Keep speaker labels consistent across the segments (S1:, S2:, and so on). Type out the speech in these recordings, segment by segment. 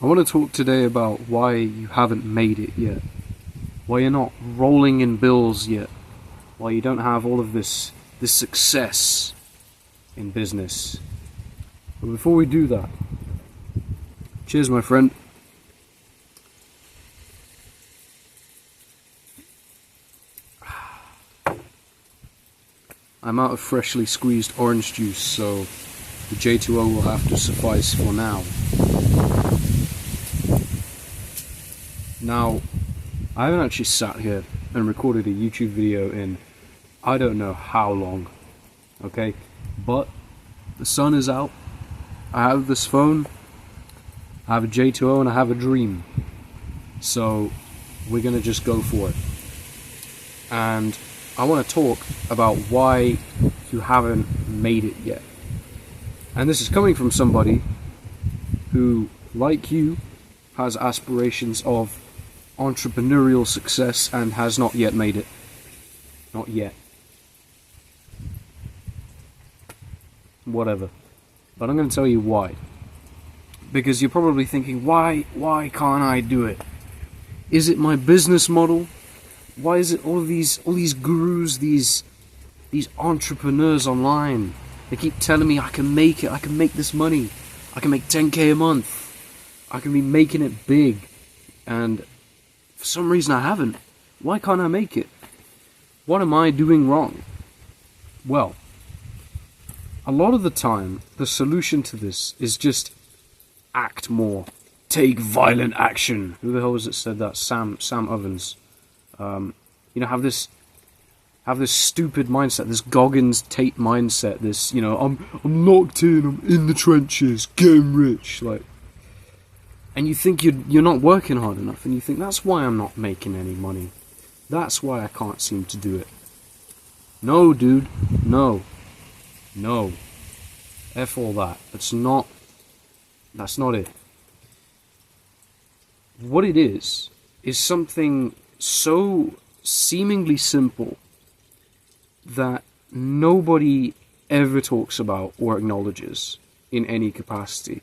S1: I want to talk today about why you haven't made it yet. Why you're not rolling in bills yet. Why you don't have all of this success in business. But before we do that, cheers, my friend. I'm out of freshly squeezed orange juice, so the J2O will have to suffice for now. Now, I haven't actually sat here and recorded a YouTube video in I don't know how long, okay? But the sun is out, I have this phone, I have a J2O, and I have a dream. So we're gonna just go for it. And I want to talk about why you haven't made it yet. And this is coming from somebody who, like you, has aspirations of entrepreneurial success and has not yet made it. Not yet. Whatever. But I'm going to tell you why. Because you're probably thinking, why can't I do it? Is it my business model? Why is it all these gurus, these entrepreneurs online? They keep telling me I can make it, I can make this money, I can make 10k a month, I can be making it big, and for some reason I haven't. Why can't I make it? What am I doing wrong? Well, a lot of the time, the solution to this is just act more. Take violent action. Who the hell was it said that? Sam Ovens. Have this stupid mindset, this Goggins Tate mindset, this, I'm locked in, I'm in the trenches, getting rich, and you think you're not working hard enough, and you think that's why I'm not making any money. That's why I can't seem to do it. No, dude, no. F all that. That's not it. What it is something so seemingly simple that nobody ever talks about or acknowledges in any capacity,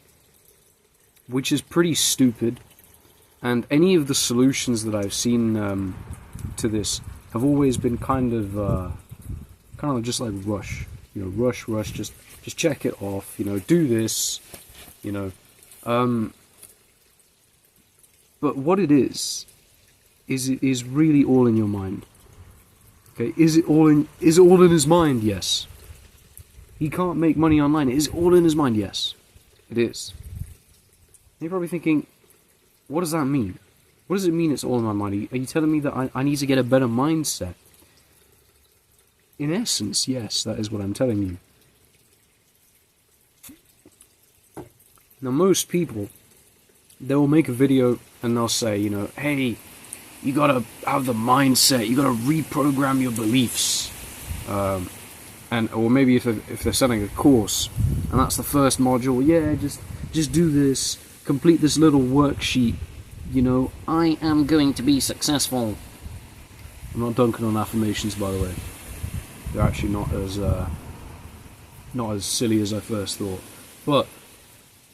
S1: which is pretty stupid. And any of the solutions that I've seen to this have always been kind of just like rush, just check it off, do this, but what it is it is really all in your mind. Okay, is it all in his mind? Yes. He can't make money online. Is it all in his mind? Yes. It is. You're probably thinking, what does that mean? What does it mean it's all in my mind? Are you telling me that I need to get a better mindset? In essence, yes, that is what I'm telling you. Now, most people, they will make a video and they'll say, hey, you gotta have the mindset, you gotta reprogram your beliefs. Or maybe if they're selling a course, and that's the first module, yeah, just do this, complete this little worksheet, I am going to be successful. I'm not dunking on affirmations, by the way. They're actually not as silly as I first thought. But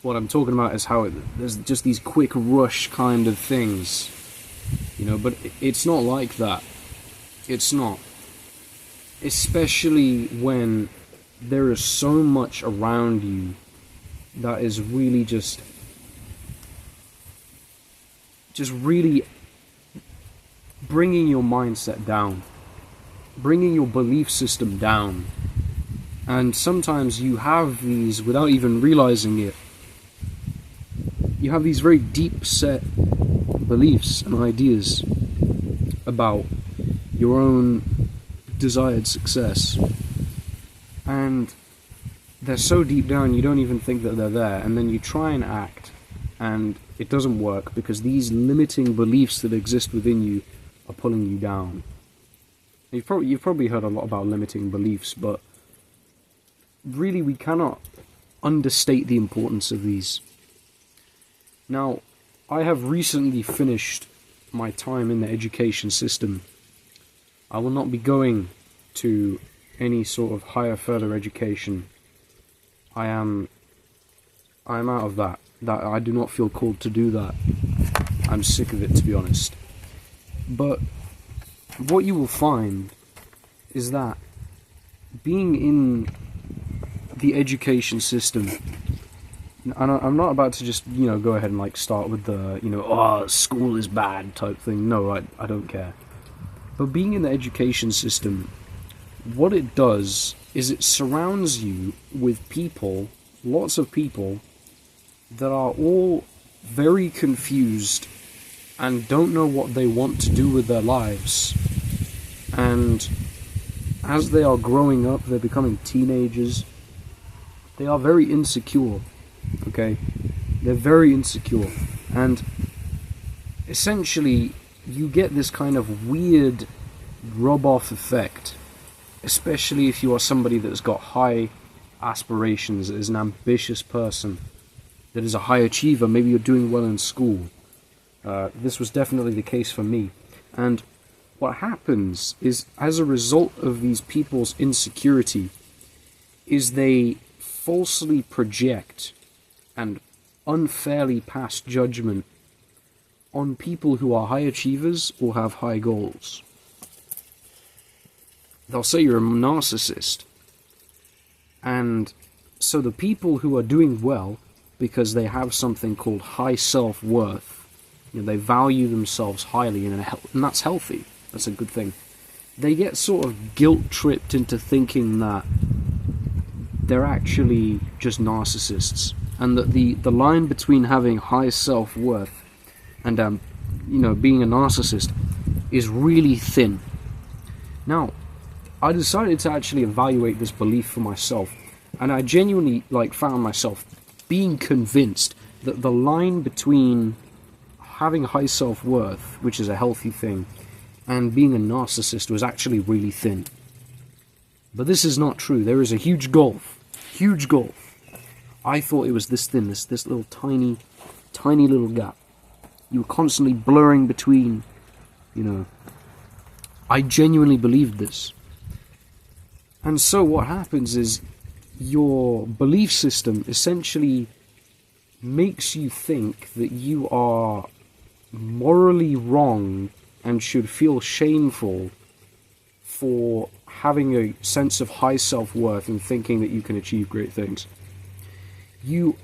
S1: what I'm talking about is how there's just these quick rush kind of things. But it's not like that. It's not. Especially when there is so much around you that is really just really bringing your mindset down, bringing your belief system down. And sometimes you have these, without even realizing it, you have these very deep set beliefs and ideas about your own desired success, and they're so deep down you don't even think that they're there, and then you try and act and it doesn't work because these limiting beliefs that exist within you are pulling you down. You've probably heard a lot about limiting beliefs, but really we cannot understate the importance of these. Now, I have recently finished my time in the education system. I will not be going to any sort of higher further education. I am out of that. That I do not feel called to do that. I'm sick of it, to be honest. But what you will find is that being in the education system, and I'm not about to just, go ahead and like start with the, oh, school is bad type thing. No, I don't care. But being in the education system, what it does is it surrounds you with people, lots of people, that are all very confused and don't know what they want to do with their lives. And as they are growing up, they're becoming teenagers, they are very insecure, okay? They're very insecure. And essentially, you get this kind of weird rub-off effect, especially if you are somebody that's got high aspirations, that is an ambitious person, that is a high achiever. Maybe you're doing well in school. This was definitely the case for me. And what happens is, as a result of these people's insecurity, is they falsely project and unfairly pass judgment on people who are high achievers or have high goals. They'll say you're a narcissist. And so the people who are doing well, because they have something called high self-worth, they value themselves highly, and that's healthy. That's a good thing. They get sort of guilt-tripped into thinking that they're actually just narcissists, and that the line between having high self-worth and being a narcissist is really thin. Now, I decided to actually evaluate this belief for myself, and I genuinely found myself being convinced that the line between having high self-worth, which is a healthy thing, and being a narcissist was actually really thin. But this is not true. There is a huge gulf. Huge gulf. I thought it was this thin, this little tiny little gap. You were constantly blurring between, I genuinely believed this. And so what happens is, your belief system essentially makes you think that you are morally wrong and should feel shameful for having a sense of high self-worth and thinking that you can achieve great things. You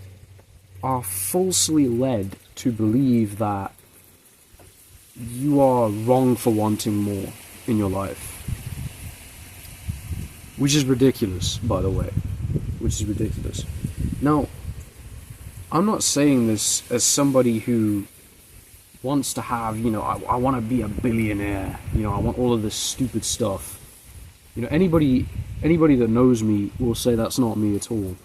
S1: are falsely led to believe that you are wrong for wanting more in your life. Which is ridiculous, by the way. Which is ridiculous. Now, I'm not saying this as somebody who wants to have, I want to be a billionaire, I want all of this stupid stuff. Anybody that knows me will say that's not me at all.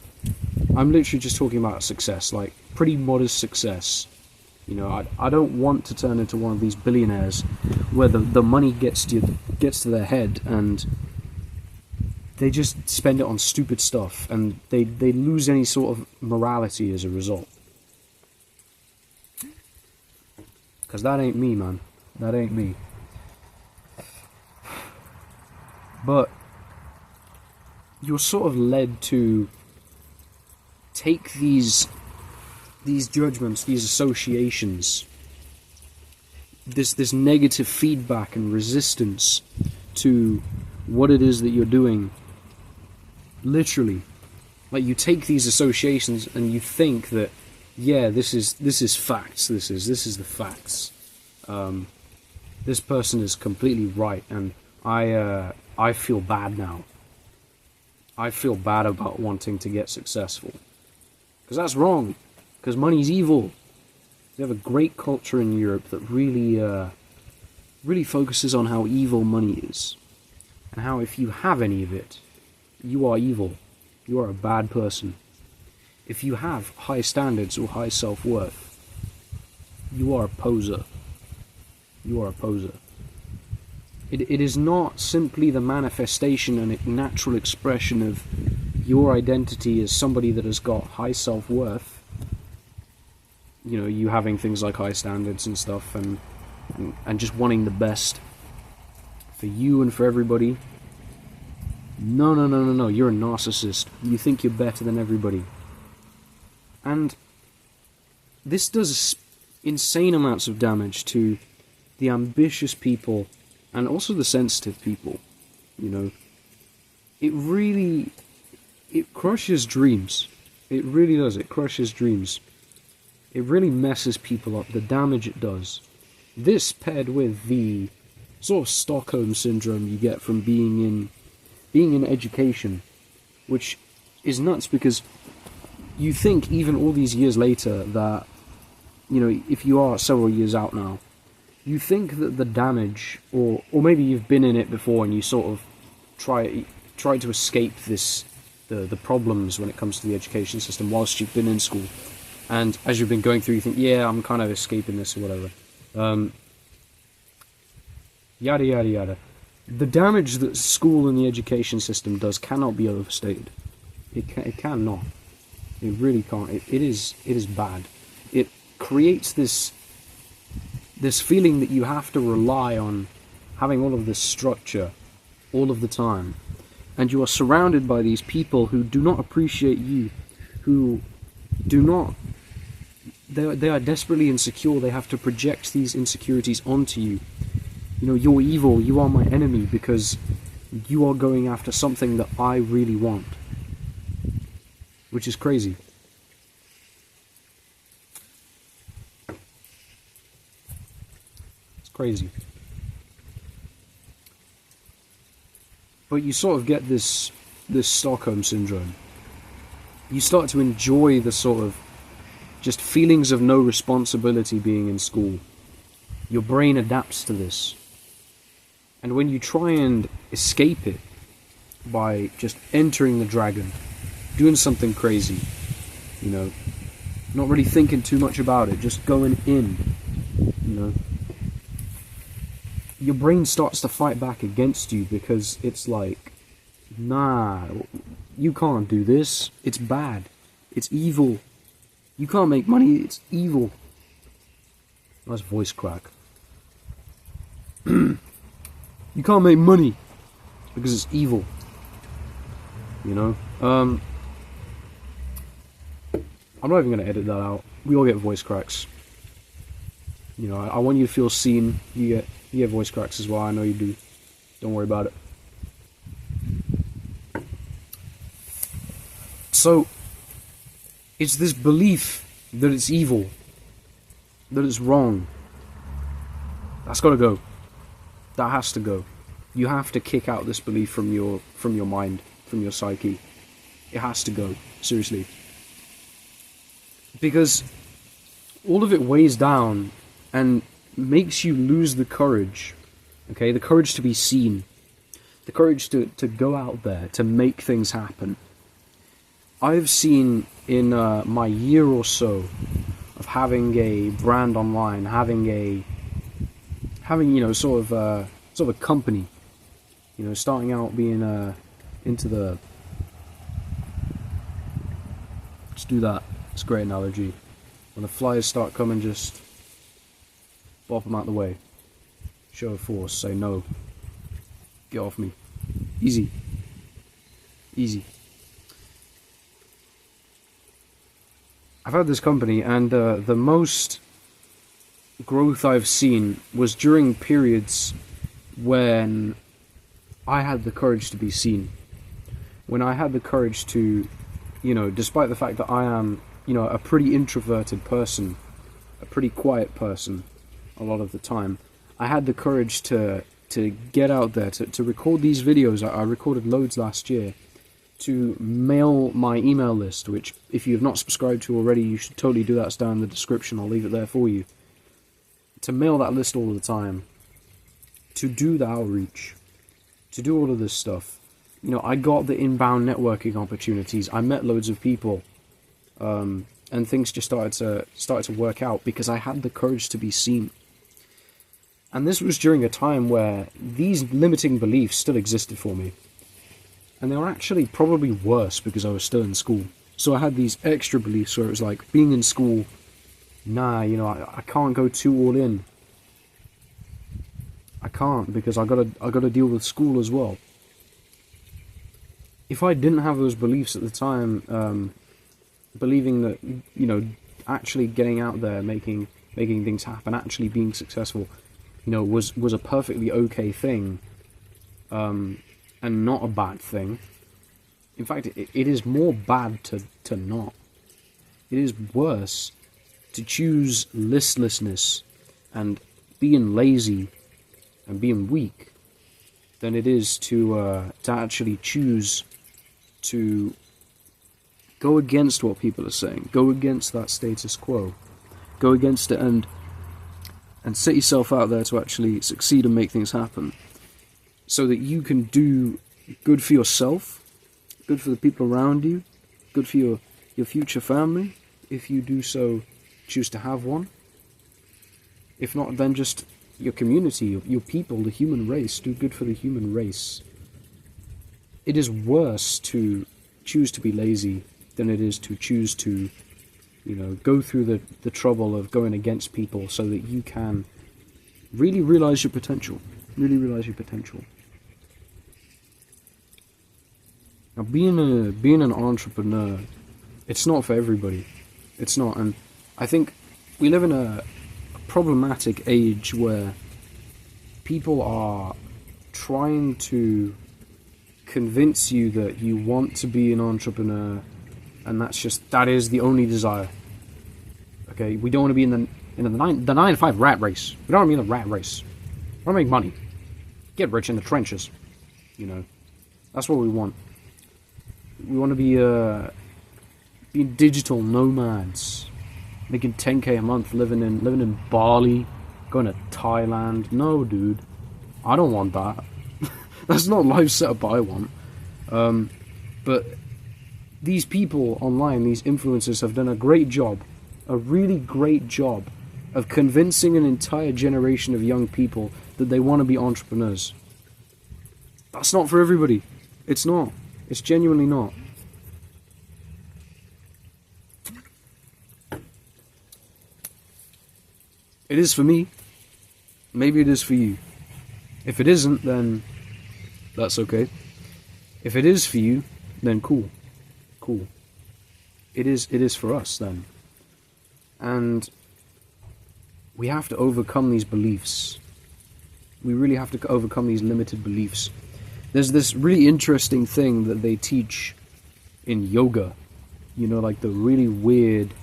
S1: I'm literally just talking about success, pretty modest success. I don't want to turn into one of these billionaires where the money gets to their head and they just spend it on stupid stuff, and they lose any sort of morality as a result. Because that ain't me, man. That ain't me. But you're sort of led to take these judgments, these associations, this negative feedback and resistance to what it is that you're doing. Literally, you take these associations and you think that, yeah, this is facts. This is the facts. This person is completely right, and I feel bad now. I feel bad about wanting to get successful, because that's wrong. Because money's evil. We have a great culture in Europe that really focuses on how evil money is, and how if you have any of it, you are evil. You are a bad person. If you have high standards or high self-worth, you are a poser. You are a poser. It is not simply the manifestation and a natural expression of your identity as somebody that has got high self-worth. You having things like high standards and stuff, and just wanting the best for you and for everybody. No, you're a narcissist. You think you're better than everybody. And this does insane amounts of damage to the ambitious people and also the sensitive people. You know, it crushes dreams. It really does. It crushes dreams. It really messes people up, the damage it does. This paired with the sort of Stockholm syndrome you get from being in education, which is nuts because you think even all these years later that, you know, if you are several years out now, you think that the damage, or maybe you've been in it before and you sort of try to escape the problems when it comes to the education system whilst you've been in school. And as you've been going through, you think, yeah, I'm kind of escaping this or whatever. Yada, yada, yada. The damage that school and the education system does cannot be overstated. It cannot. It really can't. It is bad. It creates this feeling that you have to rely on having all of this structure all of the time. And you are surrounded by these people who do not appreciate you, who do not... They are desperately insecure. They have to project these insecurities onto you. You know, you're evil, you are my enemy because you are going after something that I really want. Which is crazy. It's crazy. But you sort of get this Stockholm syndrome. You start to enjoy the sort of just feelings of no responsibility being in school. Your brain adapts to this. And when you try and escape it by just entering the dragon, doing something crazy, you know, not really thinking too much about it, just going in, you know, your brain starts to fight back against you because it's like, nah, you can't do this, it's bad, it's evil, you can't make money, it's evil. Nice voice crack. You can't make money because it's evil, you know. I'm not even going to edit that out. We all get voice cracks. You know, I want you to feel seen. You get voice cracks as well. I know you do. Don't worry about it. So, it's this belief that it's evil, that it's wrong. That's got to go. That has to go. You have to kick out this belief from your mind, from your psyche. It has to go. Seriously. Because all of it weighs down and makes you lose the courage. Okay? The courage to be seen. The courage to go out there, to make things happen. I've seen in my year or so of having a brand online, having you know, sort of a company, you know, starting out being into the... Let's do that. It's a great analogy. When the flyers start coming, just bop them out the way. Show of force. Say no. Get off me. Easy. Easy. I've had this company, and the most growth I've seen was during periods when I had the courage to be seen. When I had the courage to, you know, despite the fact that I am, you know, a pretty introverted person, a pretty quiet person a lot of the time, I had the courage to get out there, to record these videos. I recorded loads last year, to mail my email list, which if you have not subscribed to already, you should totally do that. It's down in the description. I'll leave it there for you. To mail that list all the time, to do the outreach, to do all of this stuff. You know, I got the inbound networking opportunities. I met loads of people, and things just started to work out because I had the courage to be seen. And this was during a time where these limiting beliefs still existed for me. And they were actually probably worse because I was still in school. So I had these extra beliefs where it was like, being in school, nah, you know, I can't go too all in. I can't, because I gotta deal with school as well. If I didn't have those beliefs at the time, believing that, you know, actually getting out there, making things happen, actually being successful, was a perfectly okay thing, and not a bad thing. In fact, it is more bad to not. It is worse to choose listlessness and being lazy and being weak than it is to actually choose to go against what people are saying, go against that status quo, go against it and set yourself out there to actually succeed and make things happen, so that you can do good for yourself, good for the people around you, good for your future family, if you do so choose to have one. If not, then just your community, your people, the human race. Do good for the human race. It is worse to choose to be lazy than it is to choose to, go through the trouble of going against people so that you can really realize your potential. Really realize your potential. Now, being an entrepreneur, it's not for everybody. It's not, and I think we live in a problematic age where people are trying to convince you that you want to be an entrepreneur, and that is the only desire. Okay, we don't want to be in the 9 to 5 rat race. We don't want to be in the rat race. We want to make money, get rich in the trenches. That's what we want. We want to be being digital nomads, making 10k a month, living in Bali, going to Thailand. No, dude, I don't want that. That's not life setup I want. But these people online, these influencers, have done a great job, a really great job, of convincing an entire generation of young people that they want to be entrepreneurs. That's not for everybody. It's not. It's genuinely not. It is for me. Maybe it is for you. If it isn't, then that's okay. If it is for you, then cool. Cool. It is for us then. And we have to overcome these beliefs. We really have to overcome these limited beliefs. There's this really interesting thing that they teach in yoga. Like the really weird,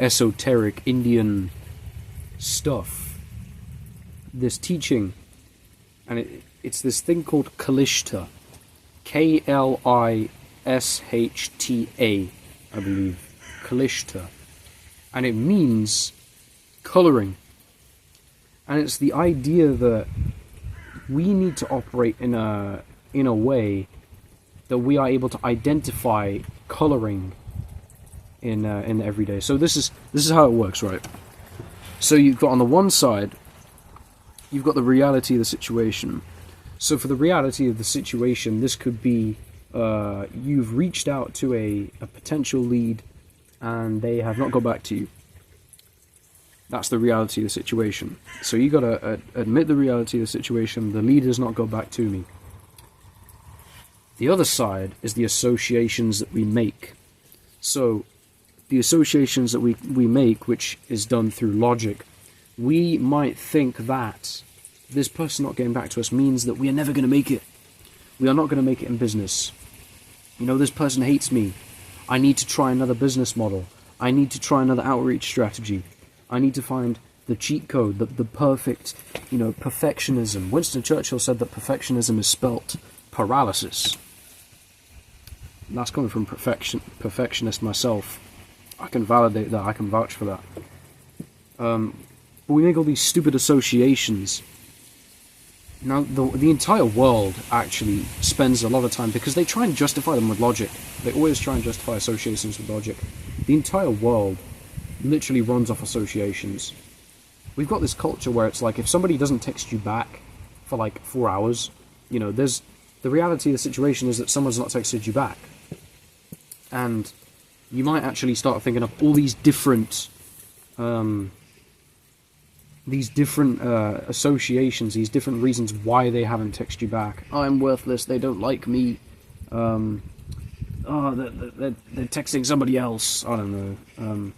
S1: esoteric Indian stuff. This teaching, and it's this thing called Kalishta, Klishta, I believe, Kalishta, and it means coloring. And it's the idea that we need to operate in a way that we are able to identify coloring in the everyday. So this is how it works, right? So you've got, on the one side, you've got the reality of the situation. So for the reality of the situation, this could be you've reached out to a potential lead and they have not got back to you. That's the reality of the situation. So you got to admit the reality of the situation. The lead has not got back to me. The other side is the associations that we make. So the associations that we make, which is done through logic, we might think that this person not getting back to us means that we are never going to make it. We are not going to make it in business. This person hates me. I need to try another business model. I need to try another outreach strategy. I need to find the cheat code, the perfect, perfectionism. Winston Churchill said that perfectionism is spelt paralysis. And that's coming from perfectionist myself. I can validate that. I can vouch for that. But we make all these stupid associations. Now, the entire world actually spends a lot of time, because they try and justify them with logic. They always try and justify associations with logic. The entire world literally runs off associations. We've got this culture where it's like, if somebody doesn't text you back for like 4 hours, there's the reality of the situation is that someone's not texted you back. And you might actually start thinking of all these different associations, these different reasons why they haven't texted you back. Oh, I'm worthless, they don't like me. They're texting somebody else. I don't know.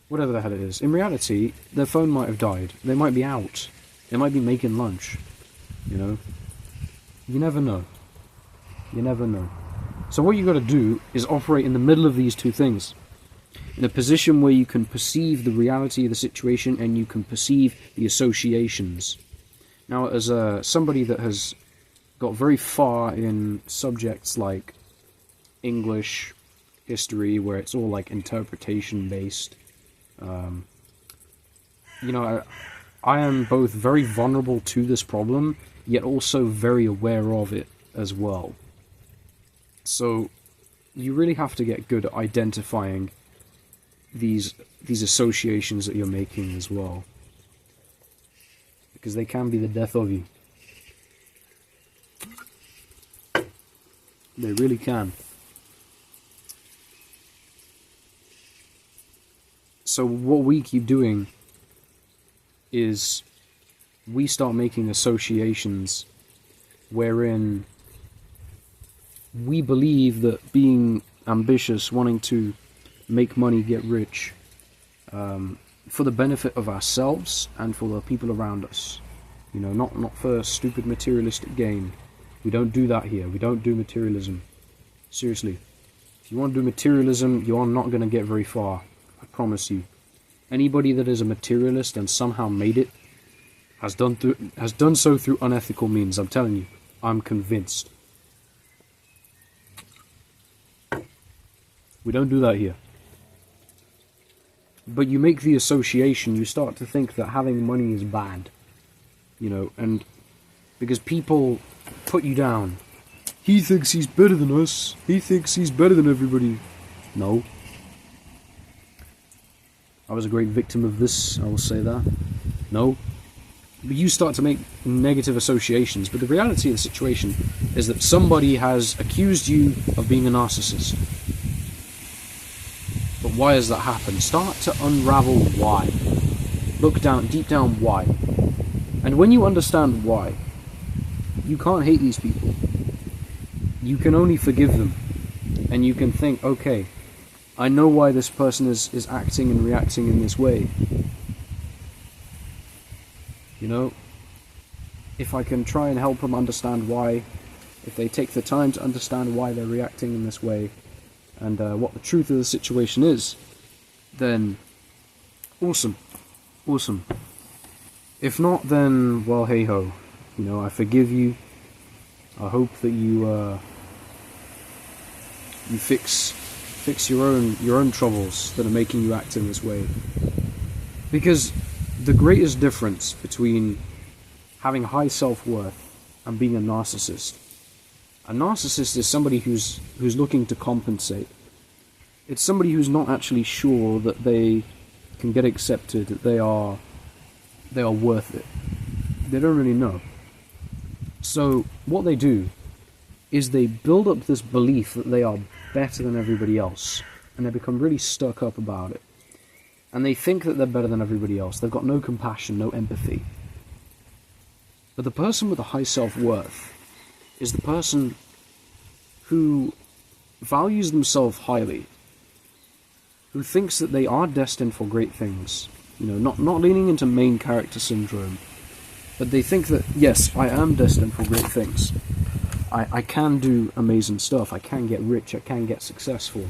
S1: whatever the hell it is. In reality, their phone might have died. They might be out. They might be making lunch. You know? You never know. You never know. So what you got to do is operate in the middle of these two things. In a position where you can perceive the reality of the situation and you can perceive the associations. Now, as somebody that has got very far in subjects like English, history, where it's all like interpretation based, you know, I am both very vulnerable to this problem, yet also very aware of it as well. So you really have to get good at identifying these associations that you're making as well, because they can be the death of you. They really can. So what we keep doing is we start making associations wherein we believe that being ambitious, wanting to make money, get rich, for the benefit of ourselves and for the people around us. You know, not for stupid materialistic gain. We don't do that here. We don't do materialism. Seriously. If you want to do materialism, you are not going to get very far. I promise you. Anybody that is a materialist and somehow made it has done so through unethical means. I'm telling you. I'm convinced. We don't do that here. But you make the association, you start to think that having money is bad. You know, and because people put you down. He thinks he's better than us. He thinks he's better than everybody. No. I was a great victim of this, I will say that. No. But you start to make negative associations, but the reality of the situation is that somebody has accused you of being a narcissist. But why has that happened? Start to unravel why. Look down, deep down why. And when you understand why, you can't hate these people. You can only forgive them. And you can think, okay, I know why this person is acting and reacting in this way. You know, if I can try and help them understand why, if they take the time to understand why they're reacting in this way, and what the truth of the situation is, then awesome. Awesome. If not, then, well, hey-ho. You know, I forgive you. I hope that you fix your own troubles that are making you act in this way. Because the greatest difference between having high self-worth and being a narcissist is somebody who's looking to compensate. It's somebody who's not actually sure that they can get accepted, that they are worth it. They don't really know. So what they do is they build up this belief that they are better than everybody else, and they become really stuck up about it. And they think that they're better than everybody else. They've got no compassion, no empathy. But the person with a high self-worth is the person who values themselves highly, who thinks that they are destined for great things. You know, not leaning into main character syndrome, but they think that, yes, I am destined for great things. I can do amazing stuff. I can get rich. I can get successful.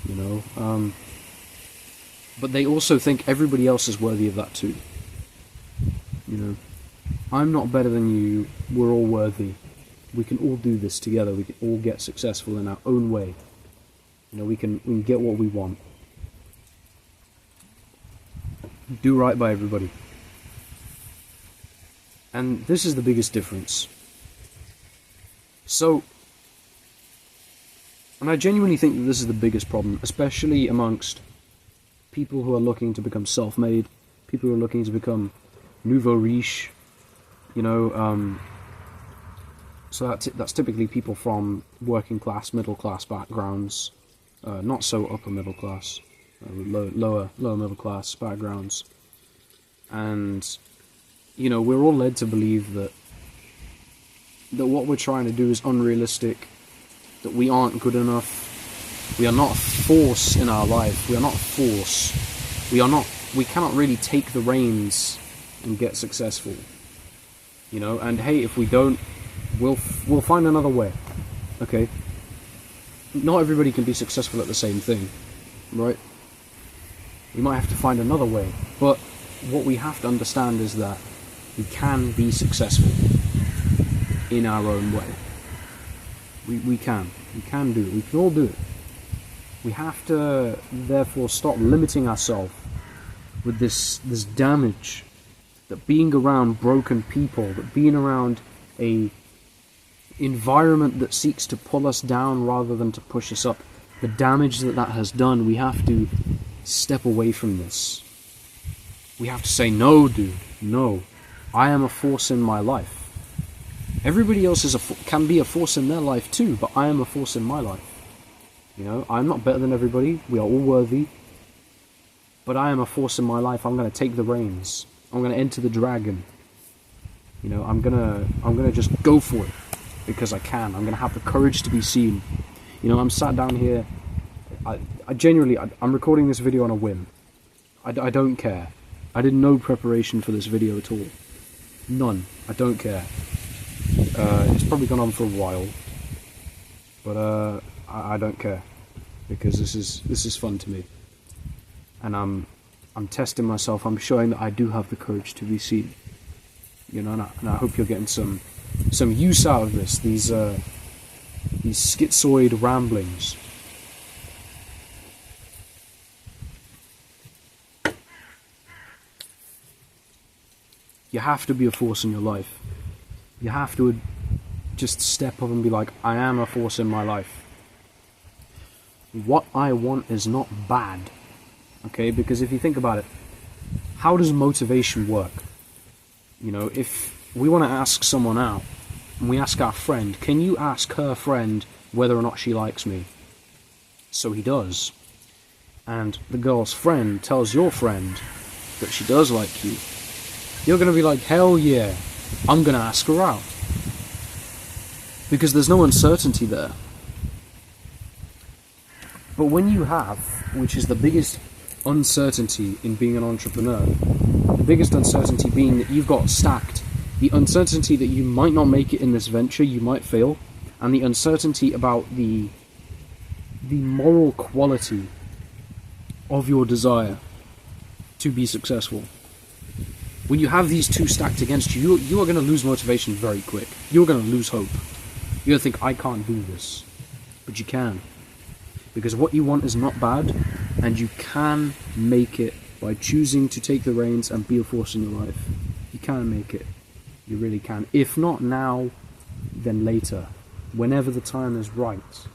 S1: You know, but they also think everybody else is worthy of that too. You know, I'm not better than you. We're all worthy. We can all do this together. We can all get successful in our own way. You know, we can get what we want. Do right by everybody. And this is the biggest difference. So, and I genuinely think that this is the biggest problem, especially amongst people who are looking to become self-made, people who are looking to become nouveau riche, you know, so that's typically people from working class, middle class backgrounds, not so upper middle class, lower middle class backgrounds. And, you know, we're all led to believe that what we're trying to do is unrealistic, that we aren't good enough, we are not a force in our life, we are not a force, we cannot really take the reins and get successful. You know, and hey, if we don't, we'll find another way. Okay? Not everybody can be successful at the same thing, right? We might have to find another way, but what we have to understand is that we can be successful in our own way. We can do it. We can all do it. We have to, therefore, stop limiting ourselves with this damage, that being around broken people, that being around a environment that seeks to pull us down rather than to push us up, the damage that has done. We have to step away from this. We have to say, no, dude, no. I am a force in my life. Everybody else can be a force in their life too, but I am a force in my life. You know, I'm not better than everybody. We are all worthy. But I am a force in my life. I'm going to take the reins. I'm going to enter the dragon. You know, I'm gonna just go for it because I can. I'm going to have the courage to be seen. You know, I'm sat down here. I genuinely, I'm recording this video on a whim. I don't care. I did no preparation for this video at all. None. I don't care. It's probably gone on for a while, but I don't care because this is fun to me, and I'm testing myself. I'm showing that I do have the courage to be seen. You know, and I hope you're getting some use out of this. These schizoid ramblings. You have to be a force in your life. You have to just step up and be like, I am a force in my life. What I want is not bad. Okay, because if you think about it, how does motivation work? You know, if we want to ask someone out, and we ask our friend, can you ask her friend whether or not she likes me? So he does. And the girl's friend tells your friend that she does like you. You're going to be like, hell yeah, I'm going to ask her out. Because there's no uncertainty there. But when you have, which is the biggest uncertainty in being an entrepreneur, the biggest uncertainty being that you've got stacked, the uncertainty that you might not make it in this venture, you might fail, and the uncertainty about the moral quality of your desire to be successful. When you have these two stacked against you, you are going to lose motivation very quick. You're going to lose hope. You're going to think, I can't do this. But you can. Because what you want is not bad, and you can make it by choosing to take the reins and be a force in your life. You can make it. You really can. If not now, then later. Whenever the time is right,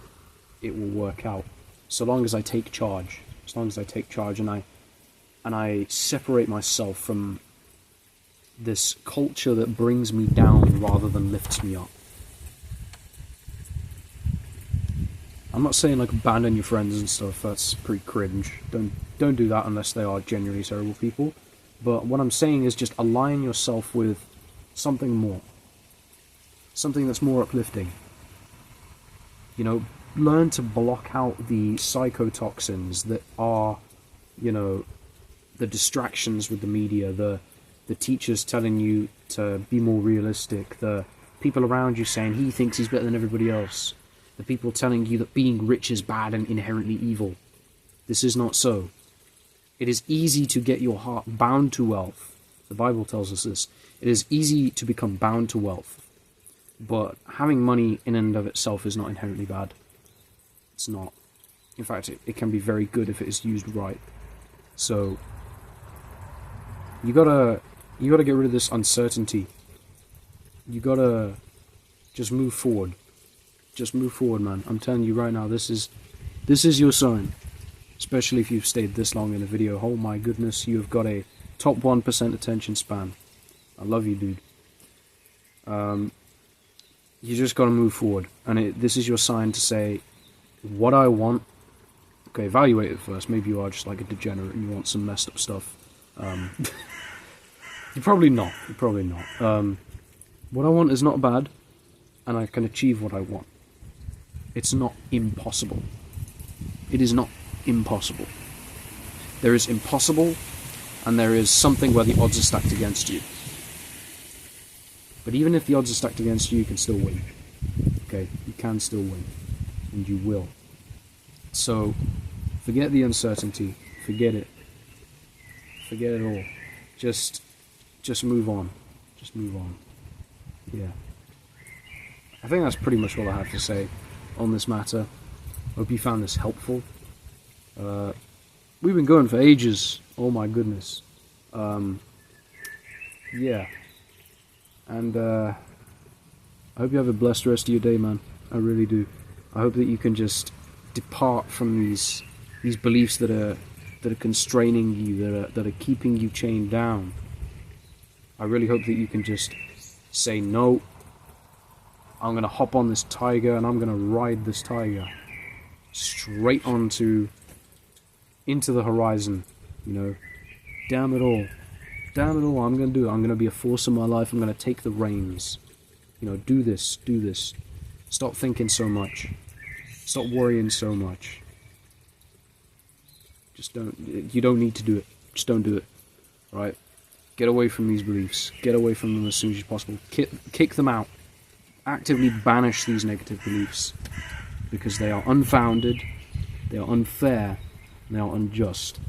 S1: it will work out. So long as I take charge. As long as I take charge and I separate myself from this culture that brings me down rather than lifts me up. I'm not saying like abandon your friends and stuff, that's pretty cringe. Don't do that unless they are genuinely terrible people. But what I'm saying is just align yourself with something more. Something that's more uplifting. You know, learn to block out the psychotoxins that are, you know, the distractions with the media, the teachers telling you to be more realistic, the people around you saying he thinks he's better than everybody else, the people telling you that being rich is bad and inherently evil. This is not so. It is easy to get your heart bound to wealth. The Bible tells us this. It is easy to become bound to wealth. But having money in and of itself is not inherently bad. It's not. In fact, it can be very good if it is used right. So, you gotta get rid of this uncertainty. You gotta just move forward. Just move forward, man. I'm telling you right now, this is your sign. Especially if you've stayed this long in a video. Oh my goodness, you have got a top 1% attention span. I love you, dude. You just gotta move forward. And this is your sign to say, what I want. Okay, evaluate it first. Maybe you are just like a degenerate and you want some messed up stuff. You're probably not. What I want is not bad, and I can achieve what I want. It's not impossible. It is not impossible. There is impossible, and there is something where the odds are stacked against you. But even if the odds are stacked against you, you can still win. Okay, you can still win, and you will. So, forget the uncertainty. Forget it. Forget it all. Just move on. Just move on. Yeah. I think that's pretty much all I have to say on this matter. Hope you found this helpful. We've been going for ages. Oh my goodness. Yeah. And I hope you have a blessed rest of your day, man. I really do. I hope that you can just depart from these beliefs that are constraining you, that are keeping you chained down. I really hope that you can just say, no, I'm going to hop on this tiger and I'm going to ride this tiger straight into the horizon, you know. Damn it all, I'm going to do it. I'm going to be a force in my life. I'm going to take the reins, you know. Do this. Stop thinking so much. Stop worrying so much. You don't need to do it. Just don't do it, right? Get away from these beliefs. Get away from them as soon as possible. Kick them out. Actively banish these negative beliefs, because they are unfounded, they are unfair, and they are unjust.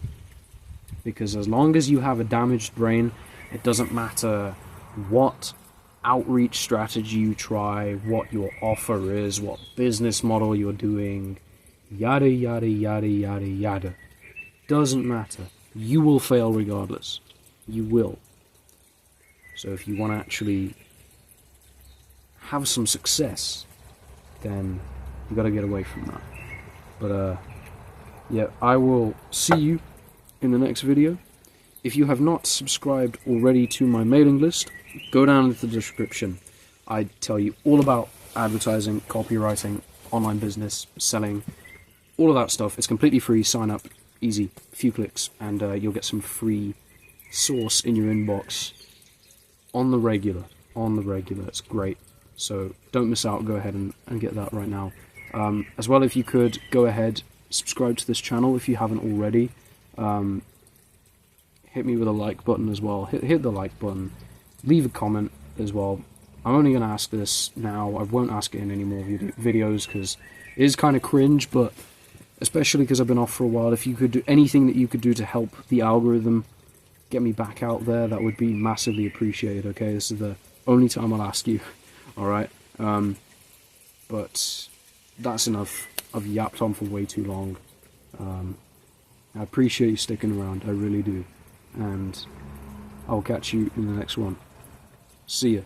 S1: Because as long as you have a damaged brain, it doesn't matter what outreach strategy you try, what your offer is, what business model you're doing, yada yada yada yada yada. Doesn't matter. You will fail regardless. You will. So if you want to actually have some success, then you got to get away from that. But yeah, I will see you in the next video. If you have not subscribed already to my mailing list, go down into the description. I tell you all about advertising, copywriting, online business, selling, all of that stuff. It's completely free. Sign up, easy, a few clicks, and you'll get some free sauce in your inbox on the regular. It's great. So don't miss out. Go ahead and get that right now. As well, if you could go ahead, subscribe to this channel if you haven't already. Hit me with a like button as well. Hit the like button. Leave a comment as well. I'm only going to ask this now. I won't ask it in any more videos because it is kind of cringe, but especially because I've been off for a while. If you could do anything that you could do to help the algorithm get me back out there, that would be massively appreciated. Okay, this is the only time I'll ask you. Alright, but that's enough. I've yapped on for way too long. I appreciate you sticking around, I really do. And I'll catch you in the next one. See ya.